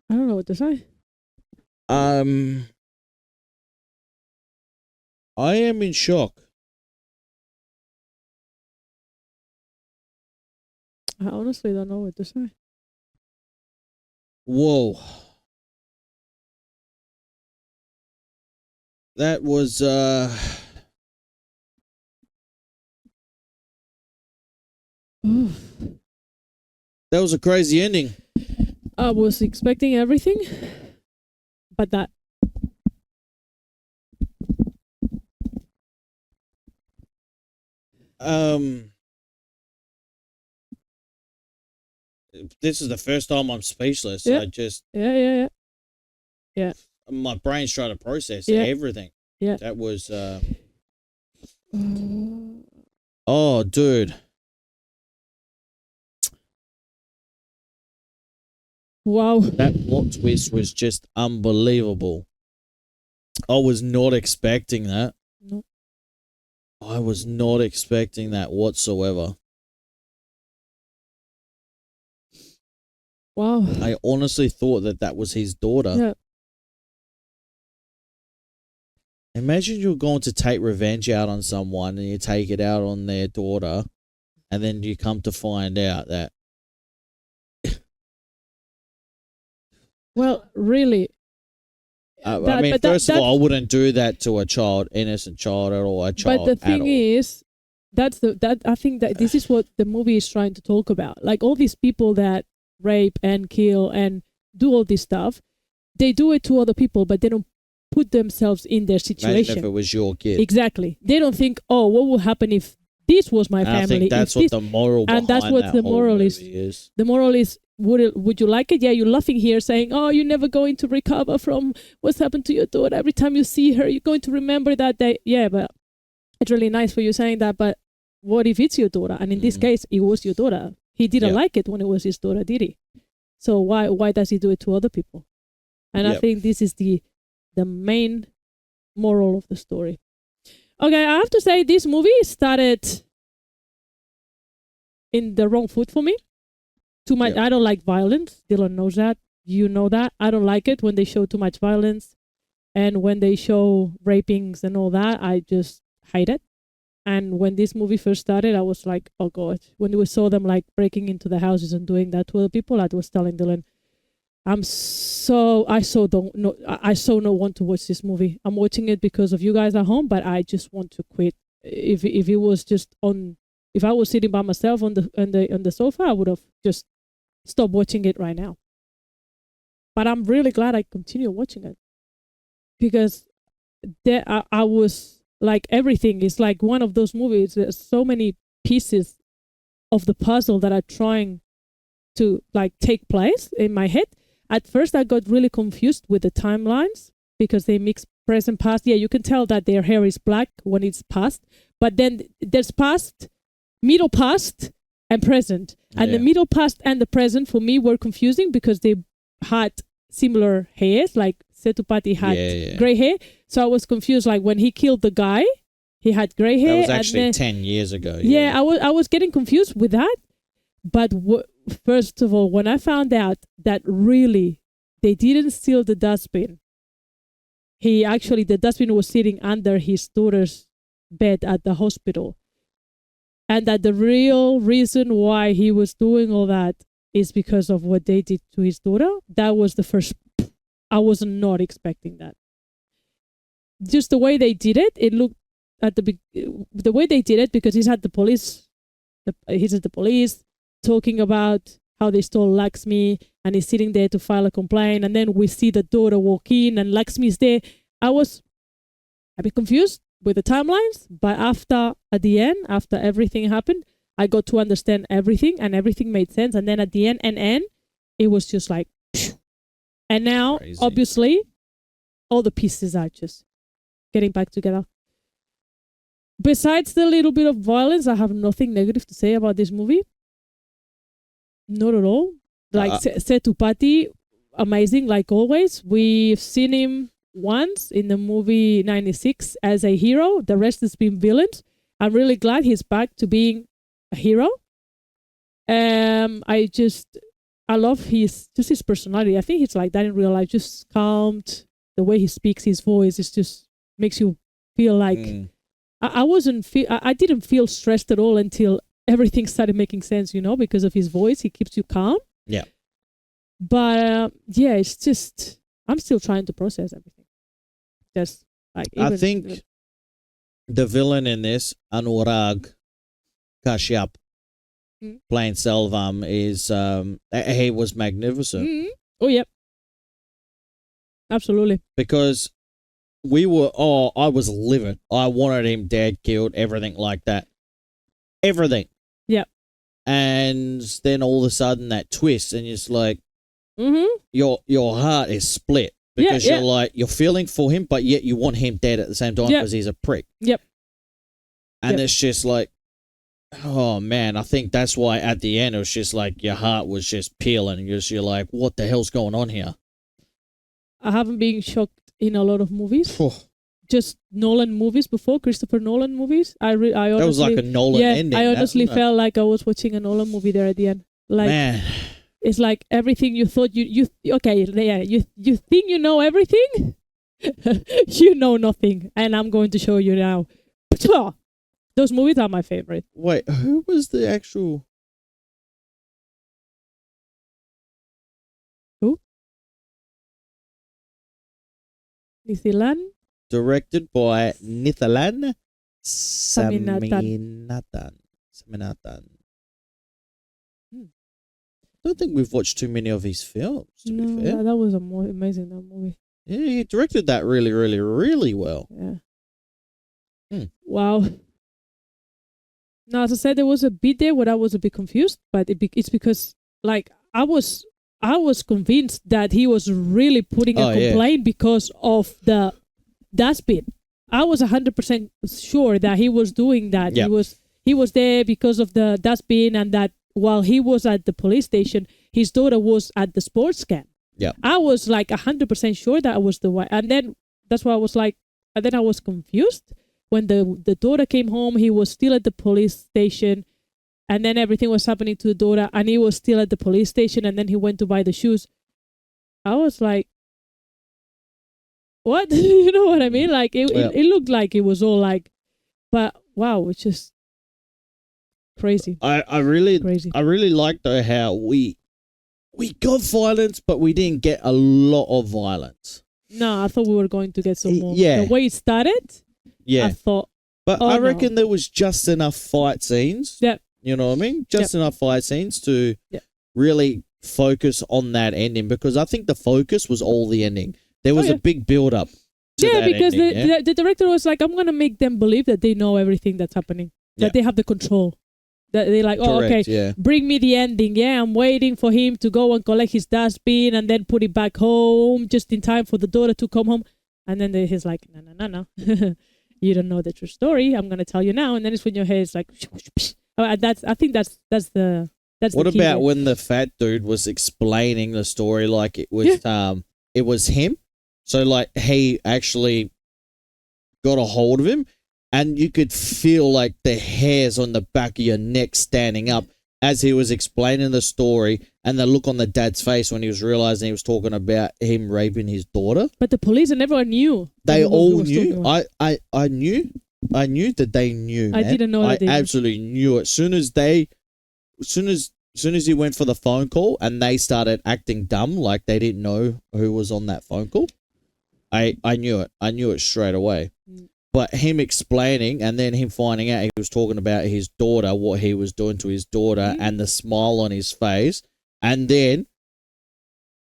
I don't know what to say. I am in shock. I honestly don't know what to say. Whoa. That was that was a crazy ending. I was expecting everything, but that. This is the first time I'm speechless. Yeah. I just Yeah. my brain's trying to process Yeah. everything. Yeah. That was oh, dude. Wow. That plot twist was just unbelievable. I was not expecting that. No. I was not expecting that whatsoever. Wow. I honestly thought that was his daughter. Yeah. Imagine you're going to take revenge out on someone and you take it out on their daughter, and then you come to find out that. Well, really. I mean, first of all, I wouldn't do that to a child, innocent child, or a child. But the thing is, I think that this is what the movie is trying to talk about. Like all these people that rape and kill and do all this stuff, they do it to other people, but they don't put themselves in their situation. Imagine if it was your kid. Exactly. They don't think, oh, what will happen if this was my family? I think that's what the moral behind that whole movie is. The moral is, would you like it? Yeah, you're laughing here saying, oh, you're never going to recover from what's happened to your daughter. Every time you see her, you're going to remember that day. Yeah, but it's really nice for you saying that, but what if it's your daughter? And in this case, it was your daughter. He didn't like it when it was his daughter, did he? So why does he do it to other people? And I think this is the main moral of the story. Okay, I have to say this movie started in the wrong foot for me. Too much. I don't like violence. Dillon knows that. You know that. I don't like it when they show too much violence, and when they show rapings and all that. I just hate it. And when this movie first started, I was like, oh god. When we saw them like breaking into the houses and doing that to other people, I was telling Dillon, I so don't want to watch this movie. I'm watching it because of you guys at home, but I just want to quit. If it was just on, if I was sitting by myself on the sofa, I would have just stopped watching it right now. But I'm really glad I continue watching it, because there I was like, everything is like one of those movies. There's so many pieces of the puzzle that are trying to like take place in my head. At first, I got really confused with the timelines because they mix present, past. Yeah, you can tell that their hair is black when it's past, but then there's past, middle past, and present. And the middle past and the present for me were confusing because they had similar hairs. Like Sethupathi had gray hair, so I was confused. Like when he killed the guy, he had gray hair. That was actually 10 years ago. Yeah, I was getting confused with that. But first of all, when I found out that really they didn't steal the dustbin, the dustbin was sitting under his daughter's bed at the hospital, and that the real reason why he was doing all that is because of what they did to his daughter. That was the first. I was not expecting that. Just the way they did it, it looked at the way they did it, because he's at the police. He's at the police talking about how they stole Lakshmi, and he's sitting there to file a complaint, and then we see the daughter walk in and Lakshmi's there. I was a bit confused with the timelines, but at the end, after everything happened, I got to understand everything, and everything made sense. And then at the end, it was just like, phew. And now, obviously, all the pieces are just getting back together. Besides the little bit of violence, I have nothing negative to say about this movie. Not at all. Like Sethupathi, amazing, like always. We've seen him once in the movie 96 as a hero. The rest has been villains. I'm really glad he's back to being a hero. I I love his personality. I think he's like that in real life, just calmed. The way he speaks, his voice is just makes you feel like I didn't feel stressed at all until everything started making sense, because of his voice. He keeps you calm. Yeah. But yeah, it's just I'm still trying to process everything. Just like I think the villain in this, Anurag Kashyap, playing Selvam, is he was magnificent. Mm-hmm. Oh yeah, absolutely. Because I was livid. I wanted him dead, killed, everything like that. Everything. Yeah. And then all of a sudden that twist, and it's like your heart is split because you're like you're feeling for him, but yet you want him dead at the same time because he's a prick. Yep. And it's just like, oh man, I think that's why at the end it was just like your heart was just peeling. You're like, what the hell's going on here? I haven't been shocked in a lot of movies. Just Nolan movies before, Christopher Nolan movies. I honestly, that was like a Nolan ending. I honestly felt like I was watching a Nolan movie there at the end. Like, man, it's like everything you thought you think you know everything, you know nothing, and I'm going to show you now. Those movies are my favorite. Wait, who was the actual? Who? Nithilan? Directed by Nithilan Saminathan. Saminathan. I don't think we've watched too many of his films, to be fair. That was amazing, that movie. Yeah, he directed that really, really, really well. Yeah. Wow. Now, as I said, there was a bit there where I was a bit confused, but it's because, like, I was convinced that he was really putting a complaint because of the dustbin. I was 100% sure that he was doing that. Yep. He was there because of the dustbin, and that while he was at the police station, his daughter was at the sports camp. Yeah, I was like 100% sure that was the way, and then that's why I was like, and then I was confused. When the daughter came home, he was still at the police station, and then everything was happening to the daughter, and he was still at the police station, and then he went to buy the shoes. I was like, what? You know what I mean? Like, it looked like it was all like, but wow, it's just crazy. I really crazy. I really liked though how we got violence, but we didn't get a lot of violence. No, I thought we were going to get some more. Yeah. The way it started, I thought. But I reckon there was just enough fight scenes. Yeah. You know what I mean? Just enough fight scenes to really focus on that ending, because I think the focus was all the ending. There was a big build up. Because the director was like, I'm going to make them believe that they know everything that's happening, that they have the control. That they're like, bring me the ending. Yeah, I'm waiting for him to go and collect his dustbin and then put it back home just in time for the daughter to come home. And then he's like, no. You don't know the true story. I'm going to tell you now. And then it's when your hair is like, I think that's the What about when the fat dude was explaining the story like it was him? So like he actually got a hold of him, and you could feel like the hairs on the back of your neck standing up as he was explaining the story, and the look on the dad's face when he was realizing he was talking about him raping his daughter. But the police and everyone knew. They all knew. I knew that they knew. I didn't know that. I absolutely knew it. Soon as he went for the phone call and they started acting dumb, like they didn't know who was on that phone call, I knew it. I knew it straight away. But him explaining and then him finding out he was talking about his daughter, what he was doing to his daughter, and the smile on his face, and then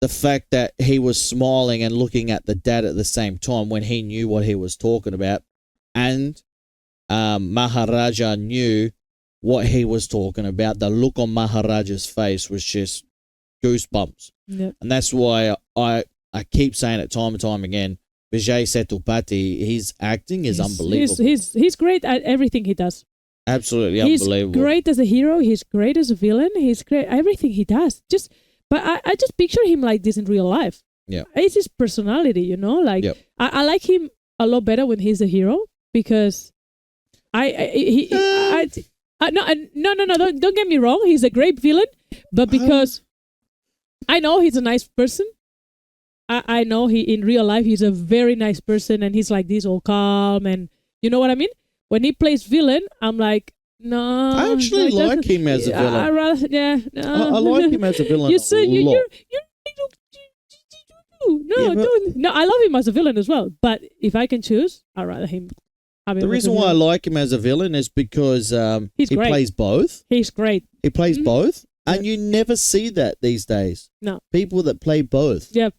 the fact that he was smiling and looking at the dad at the same time when he knew what he was talking about, and Maharaja knew what he was talking about. The look on Maharaja's face was just goosebumps. Yep. And that's why I keep saying it time and time again, Vijay Sethupathi, his acting is unbelievable. He's great at everything he does. Absolutely unbelievable. He's great as a hero. He's great as a villain. He's great everything he does. But I just picture him like this in real life. Yeah, it's his personality, you know. Like I like him a lot better when he's a hero, because no, don't get me wrong. He's a great villain, but because I know he's a nice person. I know he in real life he's a very nice person, and he's like this all calm, and you know what I mean. When he plays villain, I'm like, no. I actually like him as a villain. I rather, yeah. No. I like him as a villain. You said a lot. No, I love him as a villain as well. But if I can choose, I'd rather him. The reason why I like him as a villain is because he plays both. He's great. He plays both, and you never see that these days. No. People that play both. Yep.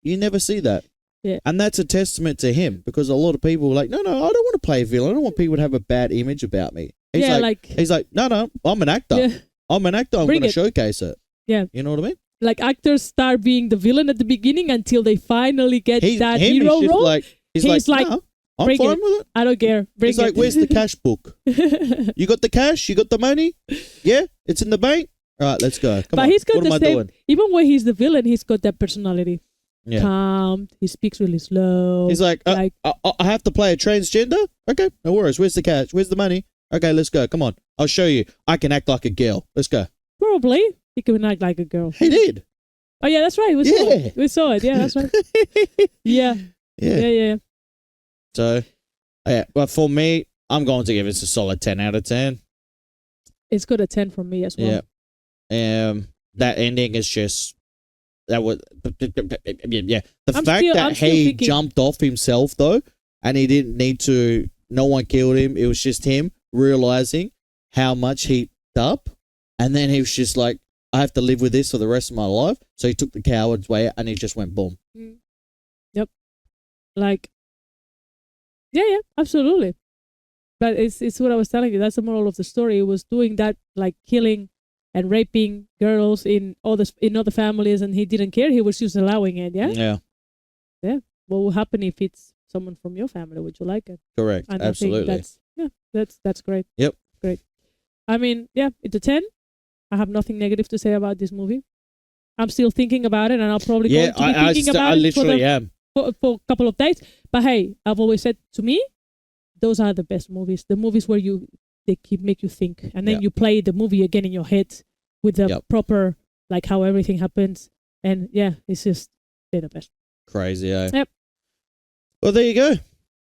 You never see that. Yeah. And that's a testament to him, because a lot of people are like, no, I don't want to play a villain. I don't want people to have a bad image about me. He's like, no, I'm an actor. Yeah. I'm an actor. I'm going to showcase it. Yeah. You know what I mean? Like actors start being the villain at the beginning until they finally get that hero role. He's like, no, I'm fine with it. I don't care. He's like, where's the cash book? You got the cash? You got the money? Yeah, it's in the bank. All right, let's go. Come on. He's got what am I doing? Even when he's the villain, he's got that personality. Yeah. Calm. He speaks really slow. He's like, I have to play a transgender? Okay, no worries. Where's the cash? Where's the money? Okay, let's go. Come on. I'll show you. I can act like a girl. Let's go. Probably. He can act like a girl. He did. Oh, yeah, that's right. We saw it. Yeah, that's right. Yeah. So, yeah. But for me, I'm going to give it a solid 10 out of 10. It's got a 10 from me as well. Yeah. That ending is just... That was... Yeah. The fact that he jumped off himself, though, and he didn't need to... No one killed him. It was just him realizing how much he up, and then he was just like, I have to live with this for the rest of my life. So he took the coward's way out, and he just went boom. Yep. Like, yeah, absolutely. But it's what I was telling you. That's the moral of the story. He was doing that, like killing and raping girls in other families, and he didn't care. He was just allowing it. Yeah. What will happen if it's someone from your family? Would you like it? Correct. And absolutely. I think that's great. Yep. Great. I mean, yeah, it's a 10. I have nothing negative to say about this movie. I'm still thinking about it, and I'll probably go to be thinking about it for a couple of days. But hey, I've always said, to me, those are the best movies. The movies where they make you think, and then you play the movie again in your head with the proper, like how everything happens. And yeah, it's just, they're the best. Crazy, eh? Yep. Well, there you go.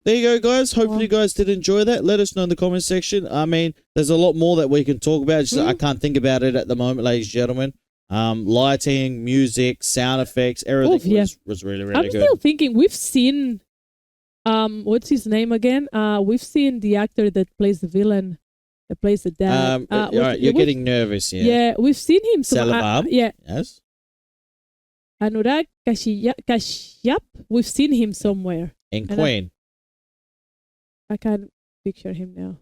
There you go, guys. Hopefully you guys did enjoy that. Let us know in the comment section. I mean, there's a lot more that we can talk about. Just I can't think about it at the moment, ladies and gentlemen. Lighting, music, sound effects, everything was really, really good. I'm still thinking, we've seen, what's his name again? We've seen the actor that plays the villain, that plays the dad. All right, you're getting nervous here. Yeah, we've seen him. Yes. Anurag Kashyap. We've seen him somewhere. In Queen. I can't picture him now.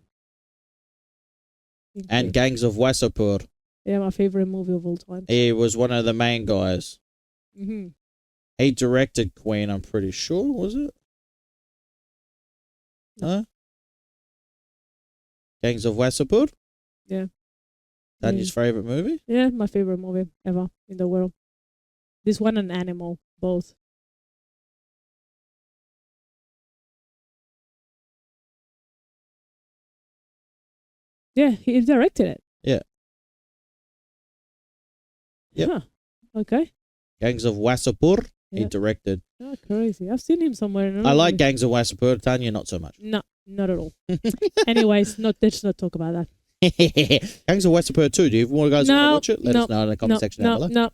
And Gangs of Wasseypur. Yeah, my favorite movie of all time. He was one of the main guys. Mm-hmm. He directed Queen, I'm pretty sure, was it? Huh? Gangs of Wasseypur? Yeah. Tanya's favorite movie? Yeah, my favorite movie ever in the world. This one and Animal, both. Yeah, he directed it. Yeah. Yep. Huh. Okay. Gangs of Wasseypur, he directed. Oh, crazy. I've seen him somewhere. I like Gangs of Wasseypur. Tanya, not so much. No, not at all. Anyways, let's not talk about that. Gangs of Wasseypur 2. Do you want guys want to watch it? Let us know in the comment section down below.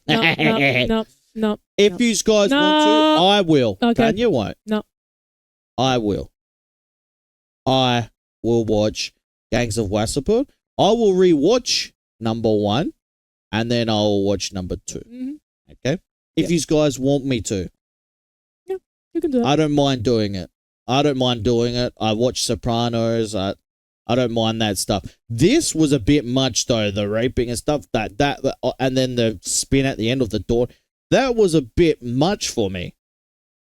No. If you guys want to, I will. Okay. Tanya won't. No. I will. I will watch Gangs of Wasseypur. I will rewatch number 1, and then I'll watch number 2. Mm-hmm. Okay? If you guys want me to. Yeah, you can do it. I don't mind doing it. I watch Sopranos. I don't mind that stuff. This was a bit much, though. The raping and stuff, and then the spin at the end of the door. That was a bit much for me.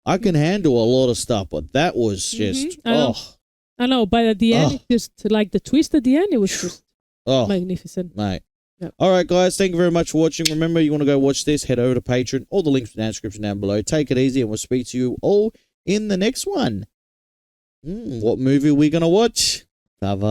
I can handle a lot of stuff, but that was just, I know, but at the end, just like the twist at the end, it was just magnificent. Mate. Yep. All right, guys. Thank you very much for watching. Remember, you want to go watch this, head over to Patreon. All the links in the description down below. Take it easy, and we'll speak to you all in the next one. What movie are we going to watch? Bye-bye.